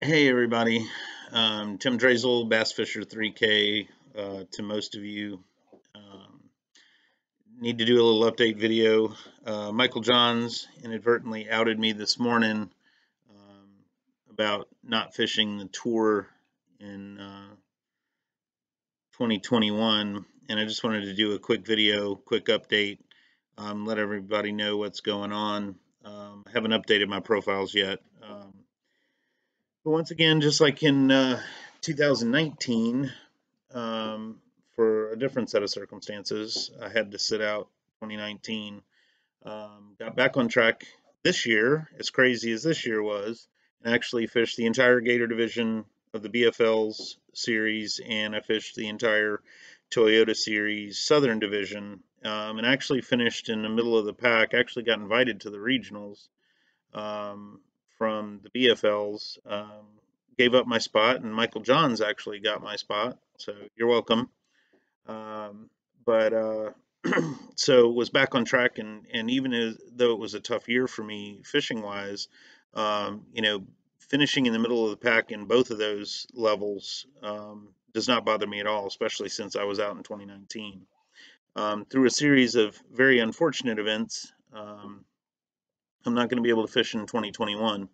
Hey everybody, Tim Drazel, Bass Fisher 3K. To most of you, um, need to do a little update video. Michael Johns inadvertently outed me this morning um, about not fishing the tour in 2021, and I just wanted to do a quick video, quick update, let everybody know what's going on. I haven't updated my profiles yet. But once again, just like in 2019, for a different set of circumstances, I had to sit out 2019. Got back on track this year, as crazy as this year was, and actually fished the entire Gator division of the BFL's series, and I fished the entire Toyota Series Southern division, and actually finished in the middle of the pack. Actually got invited to the regionals um, from the BFLs. Gave up my spot, and Michael Johns actually got my spot. So you're welcome. Um, but so was back on track, and even though it was a tough year for me fishing wise, finishing in the middle of the pack in both of those levels does not bother me at all, especially since I was out in 2019. Through a series of very unfortunate events, I'm not going to be able to fish in 2021.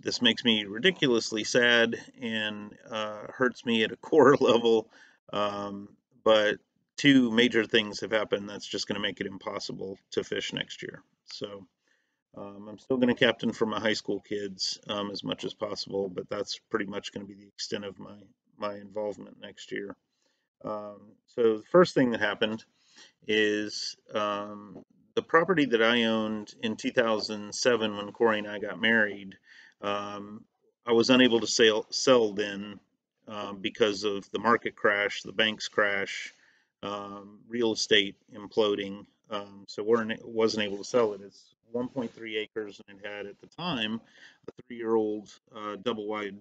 This makes me ridiculously sad and hurts me at a core level. But two major things have happened that's just going to make it impossible to fish next year. So I'm still going to captain for my high school kids as much as possible, but that's pretty much going to be the extent of my involvement next year. So the first thing that happened is the property that I owned in 2007 when Corey and I got married. I was unable to sell then because of the market crash, the banks crash, real estate imploding. So wasn't able to sell it. It's 1.3 acres, and it had at the time a 3-year-old double wide,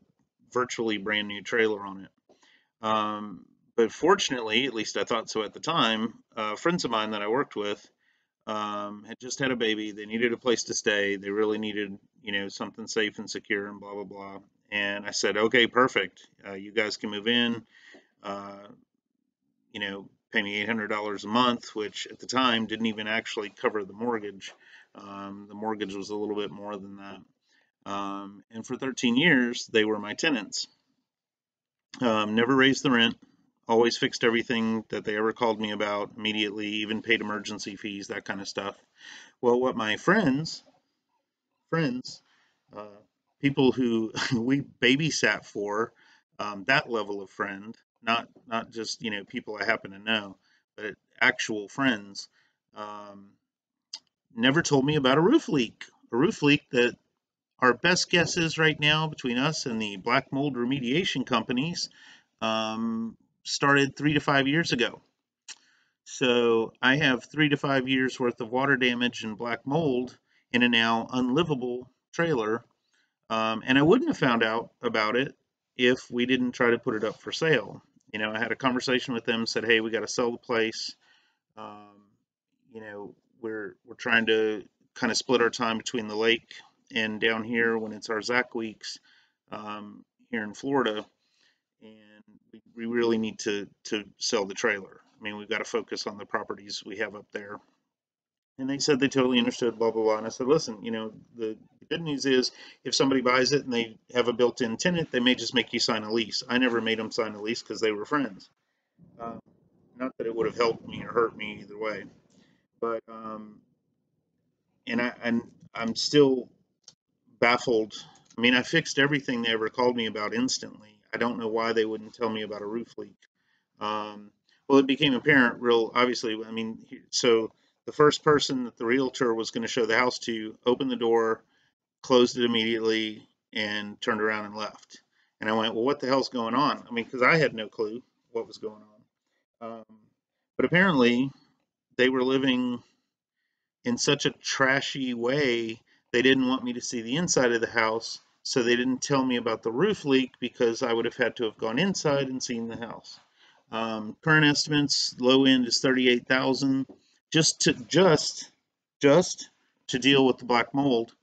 virtually brand new trailer on it. But fortunately, at least I thought so at the time, friends of mine that I worked with had just had a baby. They needed a place to stay. They really needed, something safe and secure and blah, blah, blah. And I said, okay, perfect. You guys can move in, uh, pay me $800 a month, which at the time didn't even actually cover the mortgage. The mortgage was a little bit more than that. And for 13 years, they were my tenants. Never raised the rent, always fixed everything that they ever called me about immediately, even paid emergency fees, that kind of stuff. Well, what my friends, uh, people who we babysat for, that level of friend, not just people I happen to know, but actual friends, um, never told me about a roof leak. A roof leak that our best guess is right now between us and the black mold remediation companies started 3 to 5 years ago. So I have 3 to 5 years worth of water damage and black mold in a now unlivable trailer. And I wouldn't have found out about it if we didn't try to put it up for sale. I had a conversation with them, said, hey, we got to sell the place. Um, we're trying to kind of split our time between the lake and down here when it's our Zach weeks here in Florida, and we really need to sell the trailer. I mean, we've got to focus on the properties we have up there. And they said they totally understood, blah, blah, blah. And I said, listen, the good news is if somebody buys it and they have a built-in tenant, they may just make you sign a lease. I never made them sign a lease because they were friends. Uh, Not that it would have helped me or hurt me either way. But, and I'm still baffled. I mean, I fixed everything they ever called me about instantly. I don't know why they wouldn't tell me about a roof leak. Well, it became apparent real obviously. I mean, so the first person that the realtor was going to show the house to opened the door, closed it immediately, and turned around and left. And I went, well, what the hell's going on? I mean, because I had no clue what was going on. But apparently, they were living in such a trashy way, they didn't want me to see the inside of the house. So they didn't tell me about the roof leak because I would have had to have gone inside and seen the house. Current estimates, low end is 38,000 just to deal with the black mold,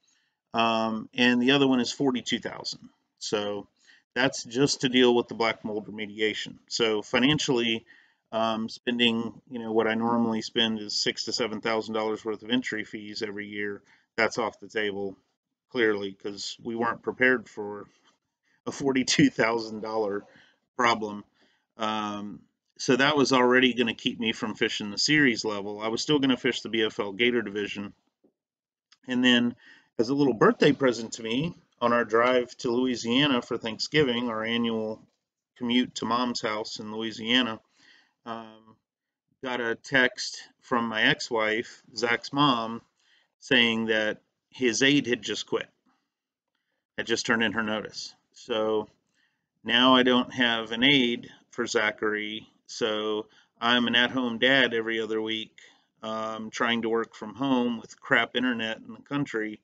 and the other one is 42,000. So that's just to deal with the black mold remediation. So financially, spending, what I normally spend is $6,000 to $7,000 worth of entry fees every year. That's off the table clearly because we weren't prepared for a $42,000 problem. Um, so that was already going to keep me from fishing the series level. I was still going to fish the BFL Gator division. And then, as a little birthday present to me, on our drive to Louisiana for Thanksgiving, our annual commute to mom's house in Louisiana, um, got a text from my ex wife, Zach's mom, saying that his aide had just quit, had just turned in her notice. So now I don't have an aide for Zachary, so I'm an at-home dad every other week, trying to work from home with crap internet in the country,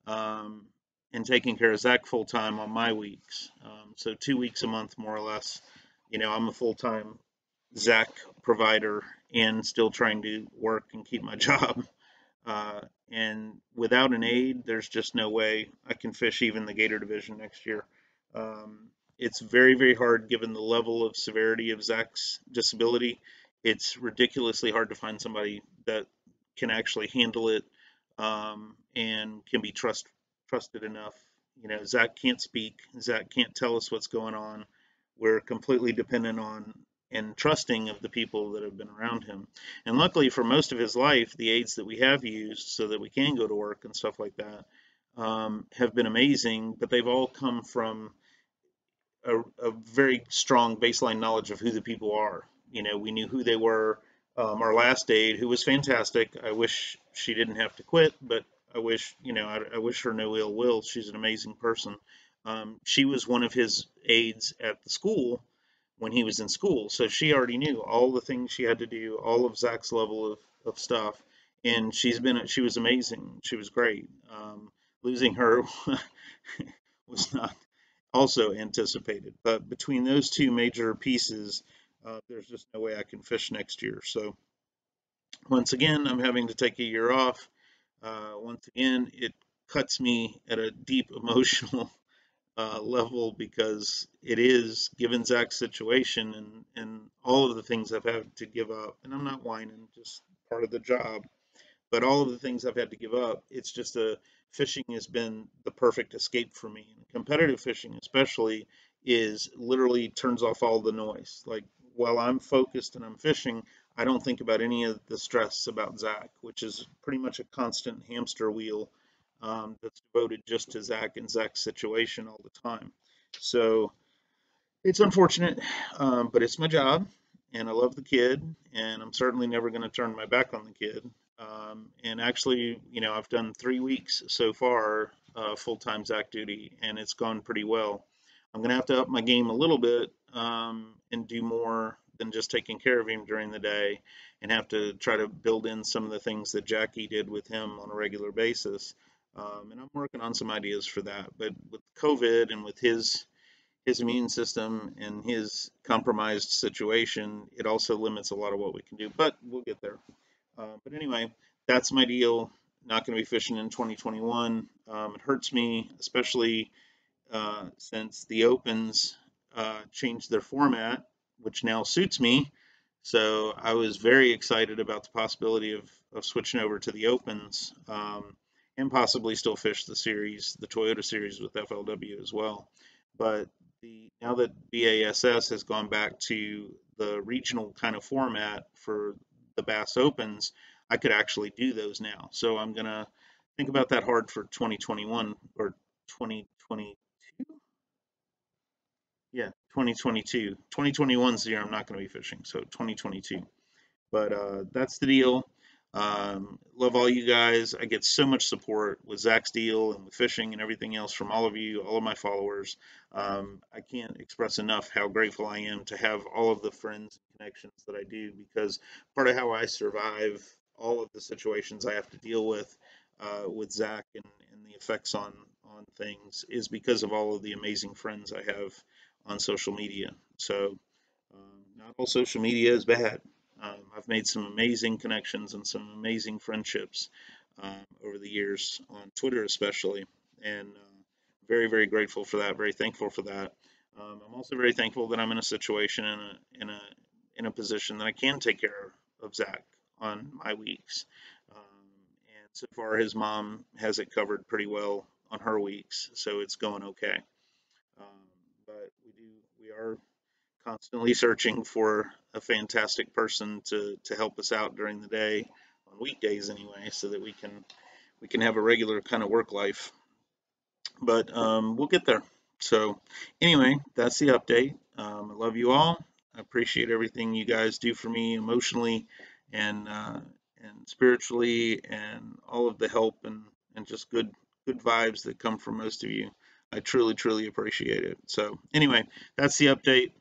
um, and taking care of Zach full time on my weeks. So 2 weeks a month, more or less. I'm a full-time Zach provider and still trying to work and keep my job. Uh, and without an aid, there's just no way I can fish even the Gator division next year. It's very, very hard given the level of severity of Zach's disability. It's ridiculously hard to find somebody that can actually handle it, and can be trusted enough. Zach can't speak. Zach can't tell us what's going on. We're completely dependent on and trusting of the people that have been around him. And luckily for most of his life, the aids that we have used so that we can go to work and stuff like that, have been amazing, but they've all come from a very strong baseline knowledge of who the people are. We knew who they were. Our last aide, who was fantastic, I wish she didn't have to quit, but I wish her no ill will. She's an amazing person. She was one of his aides at the school when he was in school. So she already knew all the things she had to do, all of Zach's level of stuff. And she was amazing. She was great. Losing her was not also anticipated. But between those two major pieces, there's just no way I can fish next year. So once again, I'm having to take a year off. Once again, it cuts me at a deep emotional level because it is, given Zach's situation and all of the things I've had to give up, and I'm not whining, just part of the job, but all of the things I've had to give up, it's just fishing has been the perfect escape for me. And competitive fishing, especially, is literally turns off all the noise. Like while I'm focused and I'm fishing, I don't think about any of the stress about Zach, which is pretty much a constant hamster wheel, that's devoted just to Zach and Zach's situation all the time. So it's unfortunate, but it's my job, and I love the kid, and I'm certainly never going to turn my back on the kid. And actually, I've done 3 weeks so far, full-time Zach duty, and it's gone pretty well. I'm going to have to up my game a little bit, and do more than just taking care of him during the day, and have to try to build in some of the things that Jackie did with him on a regular basis. And I'm working on some ideas for that. But with COVID and with his immune system and his compromised situation, it also limits a lot of what we can do, but we'll get there. But anyway, that's my deal. Not going to be fishing in 2021. It hurts me, especially since the Opens changed their format, which now suits me. So I was very excited about the possibility of switching over to the Opens, and possibly still fish the series, the Toyota series with FLW as well. But now that BASS has gone back to the regional kind of format for the Bass Opens, I could actually do those now. So I'm going to think about that hard for 2021 or 2022. Yeah, 2022. 2021 is the year I'm not going to be fishing, so 2022. But that's the deal. Love all you guys. I get so much support with Zach's deal and with fishing and everything else from all of you, all of my followers. I can't express enough how grateful I am to have all of the friends and connections that I do, because part of how I survive all of the situations I have to deal with Zach and the effects on things is because of all of the amazing friends I have on social media. So not all social media is bad. I've made some amazing connections and some amazing friendships over the years on Twitter, especially, and very, very grateful for that. Very thankful for that. I'm also very thankful that I'm in a situation in a position that I can take care of Zach on my weeks. And so far, his mom has it covered pretty well on her weeks, so it's going okay. Um, but we are constantly searching for a fantastic person to help us out during the day on weekdays anyway, so that we can have a regular kind of work life. But we'll get there. So anyway, that's the update. I love you all. I appreciate everything you guys do for me emotionally and spiritually, and all of the help and just good vibes that come from most of you. I truly truly appreciate it. So anyway, that's the update.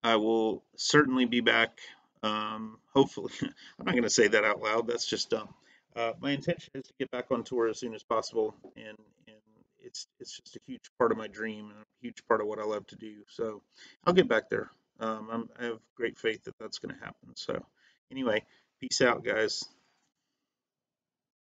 I will certainly be back. Hopefully, I'm not going to say that out loud. That's just dumb. My intention is to get back on tour as soon as possible, and it's just a huge part of my dream and a huge part of what I love to do. So I'll get back there. I have great faith that that's going to happen. So anyway, peace out, guys.